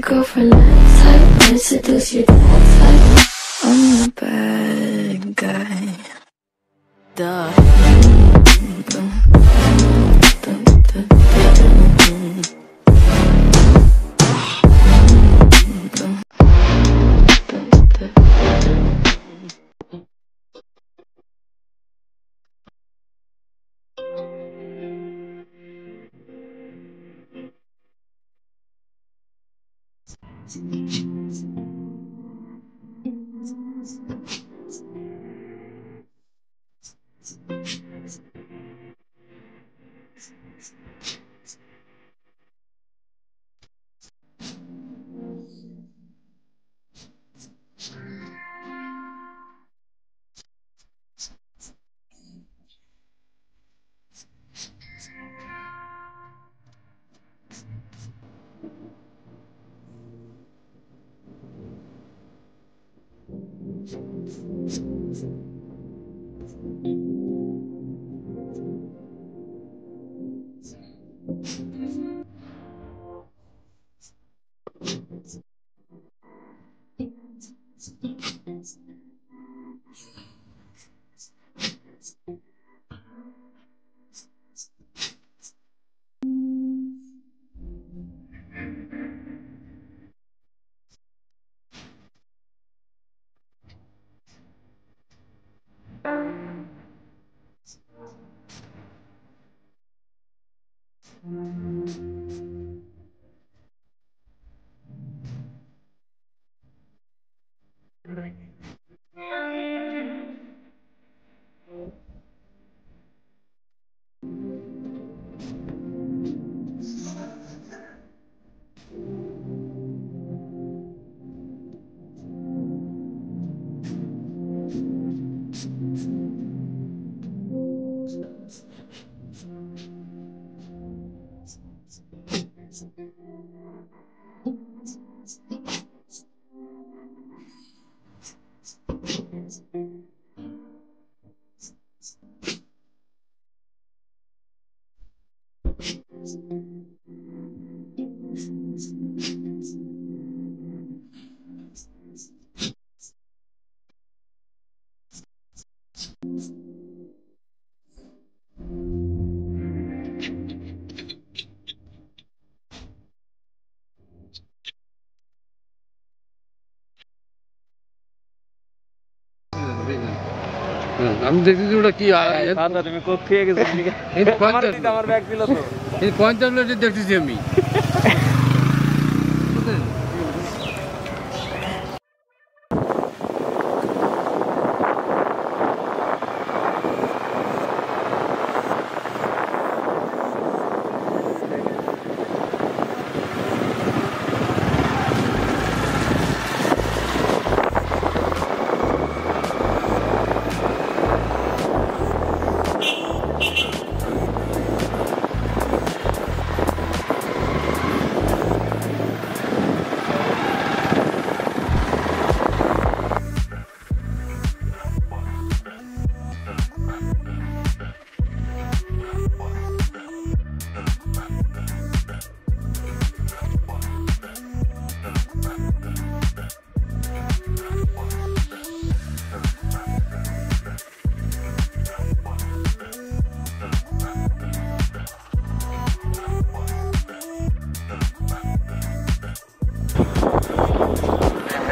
your girlfriend last type, might seduce your dad type. I'm the bad guy. Duh. আমি দেখতেছি ওটা কি তুমি কোক খেয়ে গেছো আমার ব্যাগ দিল তো 50 মিনিট দেখতেছি আমি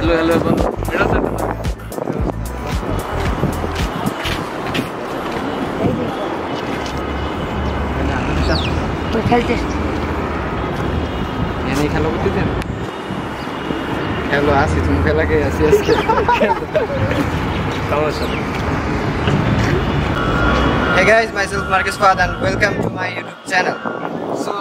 হ্যালো হ্যালো বন্ধু খেলো করতেছেন খেলো আসি তুমি খেলাকে আসি আজকে Hey guys, myself Marcus Fad and welcome to my YouTube channel. So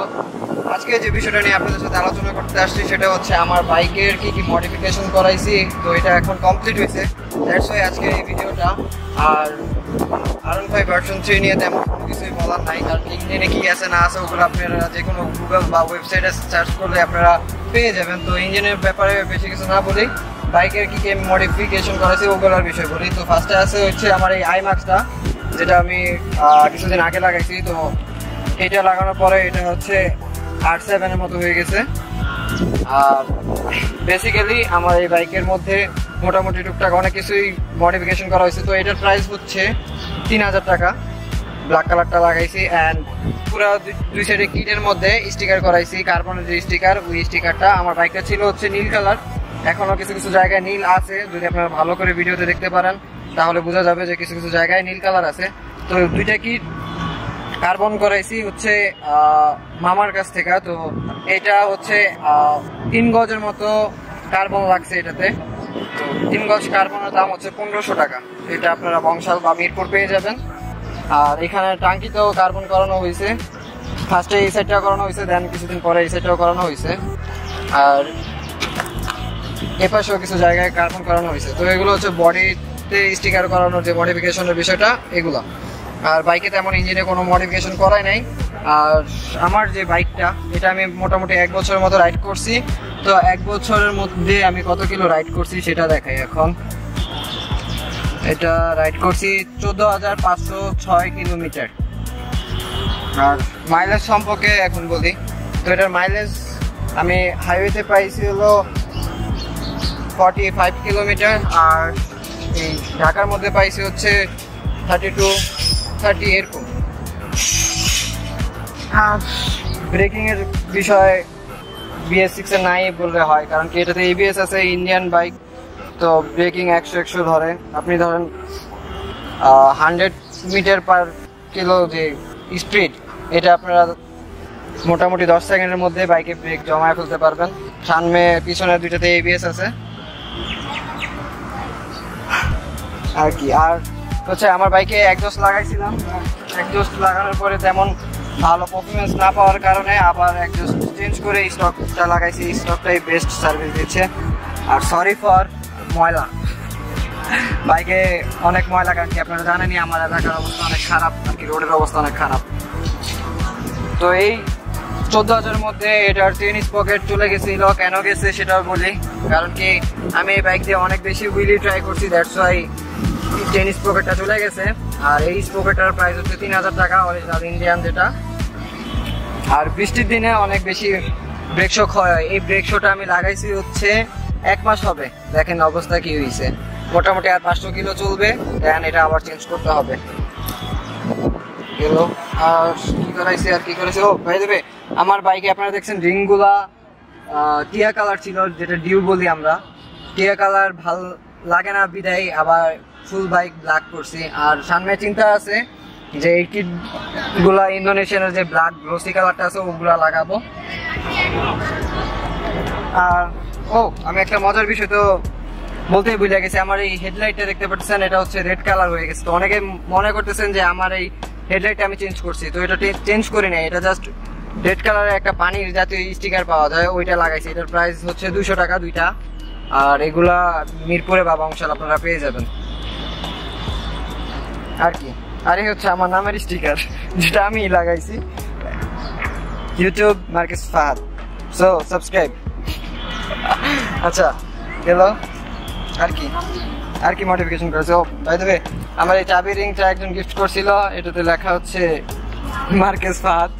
আজকে যে বিষয়টা নিয়ে আপনাদের সাথে আলোচনা করতে আসছি সেটা হচ্ছে আমার বাইকের কি কি মডিফিকেশন করাইছি, তো এটা এখন কমপ্লিট হয়েছে, দ্যাটস ওয়াই আজকে এই ভিডিওটা। আর R15 ভার্সন 3 নিয়ে তেমন কোনো কিছুই বলার নাই, কারণ ইঞ্জিনে কি আছে না আছে ওগুলো আপনারা যে কোনো গুগল বা ওয়েবসাইটে সার্চ করলে আপনারা পেয়ে যাবেন। তো ইঞ্জিনের ব্যাপারে বেশি কিছু না বলি, বাইকের কি কি মডিফিকেশন করেছি ওগুলোর বিষয় বলি। তো ফার্স্টে আছে হচ্ছে আমার এই আইম্যাক্সটা, যেটা আমি কিছুদিন আগে লাগাইছি। তো এটা লাগানোর পরে এটা হচ্ছে R7 এর মতো হয়ে গেছে। আর বেসিক্যালি আমার এই বাইকের মধ্যে মোটামুটি টুকটাক অনেক কিছুই মডিফিকেশন করা হয়েছে। তো এটার প্রাইস হচ্ছে 3000 টাকা। ব্ল্যাক কালারটা লাগাইছি অ্যান্ড পুরো দুই সাইডে কিটের মধ্যে স্টিকার করাইছি, কার্বনের যে স্টিকার, ওই স্টিকারটা। আমার বাইকটা ছিল হচ্ছে নীল কালার, এখনো কিছু কিছু জায়গায় নীল আছে। যদি আপনারা ভালো করে ভিডিওতে দেখতে পারেন তাহলে বোঝা যাবে যে কিছু কিছু জায়গায় নীল কালার আছে। তো দুইটা কিট কার্বন করাইছি হচ্ছে মামার কাছ থেকে। তো এটা হচ্ছে 3 গজের মতো কার্বন লাগছে এটাতে। তো 3 গজ কার্বনের দাম হচ্ছে 1500 টাকা। এটা আপনারা বংশাল বা মিরপুর পেয়ে যাবেন। আর এখানে টাঙ্কিতেও কার্বন করানো হয়েছে। ফার্স্টে এই সাইডটাও করানো হয়েছে, দেন কিছুদিন পরে এই সাইডটাও করানো হয়েছে। আর এপাশেও কিছু জায়গায় কার্বন করানো হয়েছে। তো এগুলো হচ্ছে বডিতে স্টিকার করানোর যে মডিফিকেশনের বিষয়টা এগুলো। আর বাইকে তেমন ইঞ্জিনে কোনো মডিফিকেশন করাই নাই। আর আমার যে বাইকটা, এটা আমি মোটামুটি 1 বছরের মতো রাইড করছি। তো 1 বছরের মধ্যে আমি কত কিলো রাইড করছি সেটা দেখাই এখন। এটা রাইড করছি 14,506 কিলোমিটার। আর মাইলেজ সম্পর্কে এখন বলি। তো এটার মাইলেজ আমি হাইওয়েতে পাইছি হলো 45 কিলোমিটার। আর এই ঢাকার মধ্যে পাইছি হচ্ছে 32-30 এরকম। আর ব্রেকিংয়ের বিষয় BS6 এর নাই বললে হয়, কারণ কি এটাতে ABS আছে, ইন্ডিয়ান বাইক। তো ব্রেকিং 100 ধরে। আপনি ধরেন 100 মিটার পার কিলো যে স্পিড, এটা আপনারা মোটামুটি 10 সেকেন্ডের মধ্যে বাইকে ব্রেক জমায় ফেলতে পারবেন। সামনে পিছনের দুইটাতে ABS আছে আর কি। আর হচ্ছে আমার বাইকে এক্সজস্ট লাগাইছিলাম, এক্সজস্ট লাগানোর পরে তেমন ভালো পারফরমেন্স না পাওয়ার কারণে আবার এক্সজস্ট চেঞ্জ করে স্টকটা লাগাইছি। স্টকটাই বেস্ট সার্ভিস দিচ্ছে। আর সরি ফর ময়লা, বাইকে অনেক ময়লা, কারণ কি আপনারা জানেনই আমার এলাকার অবস্থা অনেক খারাপ আর কি, রোডের অবস্থা অনেক খারাপ। তো এই 14,000-এর মধ্যে এটার চেন স্পকেট চলে গেছিল। কেন গেছে সেটাও বলি, কারণ কি আমি এই বাইক দিয়ে অনেক বেশি হুইলি ট্রাই করছি, দ্যাটস ওয়াই চেন স্পকেটটা চলে গেছে। আর এই স্পকেটটার প্রাইস হচ্ছে 3000 টাকা, অরিজিনাল ইন্ডিয়ান যেটা। আর বৃষ্টির দিনে অনেক বেশি ব্রেক শো ক্ষয় হয়। এই ব্রেক শোটা আমি লাগাইছি হচ্ছে 1 মাস হবে। দেখেন অবস্থা কি হয়েছে। মোটামুটি আর 500 কিলো চলবে, দেন এটা আবার চেঞ্জ করতে হবে। গেল। আর কি করাইছে আর কি করেছে, ও ভাই দেবে আমার বাইকে আপনারা দেখছেন রিংগুলা টিয়া কালার ছিল, যেটা ডিউ বলি আমরা। টিয়া কালার ভাল লাগে না বিদায় আবার ফুল বাইক ব্ল্যাক করছি। আর সামনে চিন্তা আছে যে এই কিট গুলা ইন্দোনেশিয়ানের যে ব্ল্যাক গ্লোসি কালারটা আছে ওগুলা লাগাবো। আর ও আমি একটা মজার বিষয় তো বলতেই ভুলে গেছি, আমার এই হেডলাইটটা দেখতে পাচ্ছেন এটা হচ্ছে রেড কালার হয়ে গেছে। তো অনেকে মনে করতেছেন যে আমার এই হেডলাইটটা আমি চেঞ্জ করছি, তো এটা চেঞ্জ করি নাই। এটা জাস্ট রেড কালারের একটা পানির জাতীয় স্টিকার পাওয়া যায়, ওইটা লাগাইছি। এটার প্রাইস হচ্ছে 200 টাকা দুইটা। আর এগুলা মিরপুরে বা বংশাল আপনারা পেয়ে যাবেন আর কি। আর এই হচ্ছে আমার নামের স্টিকার, যেটা আমি লাগাইছি, ইউটিউব মার্কেস ফাহাদ। So subscribe. আচ্ছা গেল। আর কি মডিফিকেশন করেছে, ও বাই দ্য ওয়ে আমার এই চাবি রিংটা একজন গিফট করছিল, এটাতে লেখা হচ্ছে মার্কেস ফাহাদ।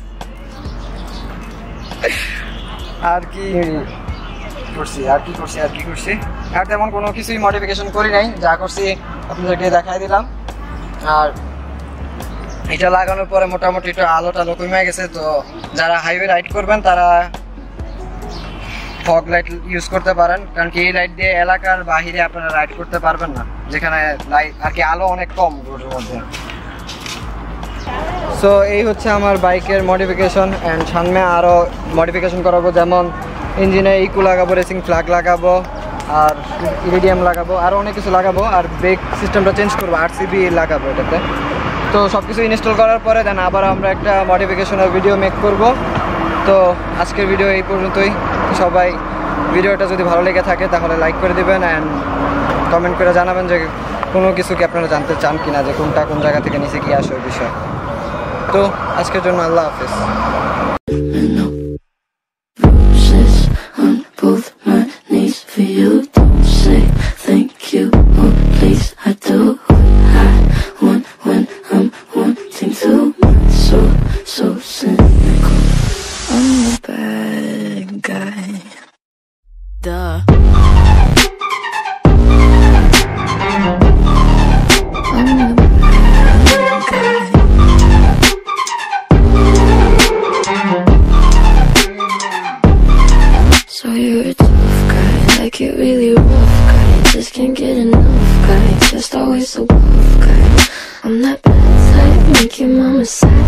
আর কি করছি আর তেমন কোনো কিছুই মডিফিকেশন করি নাই, যা করছি আপনাদেরকে দেখাই দিলাম। আর এটা লাগানোর পরে মোটামুটি একটু আলো টালো কমে গেছে। তো যারা হাইওয়ে রাইড করবেন তারা ফগ লাইট ইউজ করতে পারেন, কারণ কি এই লাইট দিয়ে এলাকার বাহিরে আপনারা রাইড করতে পারবেন না, যেখানে লাইট আর কি আলো অনেক কম রোডের মধ্যে। সো এই হচ্ছে আমার বাইকের মডিফিকেশন। অ্যান্ড সামনে আরও মডিফিকেশন করাবো, যেমন ইঞ্জিনে ইকো লাগাবো, রেসিং ফ্ল্যাগ লাগাবো, আর ইরিডিয়াম লাগাবো, আরও অনেক কিছু লাগাবো। আর ব্রেক সিস্টেমটা চেঞ্জ করবো, RCB লাগাবো এটাতে। তো সব কিছু ইনস্টল করার পরে দেন আবার আমরা একটা মডিফিকেশনের ভিডিও মেক করব। তো আজকের ভিডিও এই পর্যন্তই। সবাই ভিডিওটা যদি ভালো লেগে থাকে তাহলে লাইক করে দেবেন অ্যান্ড কমেন্ট করে জানাবেন যে কোনো কিছু কি আপনারা জানতে চান কিনা, যে কোনটা কোন জায়গা থেকে নিচে কি আসে ওই বিষয়। তো আজকের জন্য আল্লাহ হাফেজ। Roses on both my knees for you. Don't say thank you, oh please. I do what I want when I'm wanting to. So cynical. I'm the bad guy. rough guy, just can't get enough guy, just always so buff guy. I'm that bad type, make your mama sad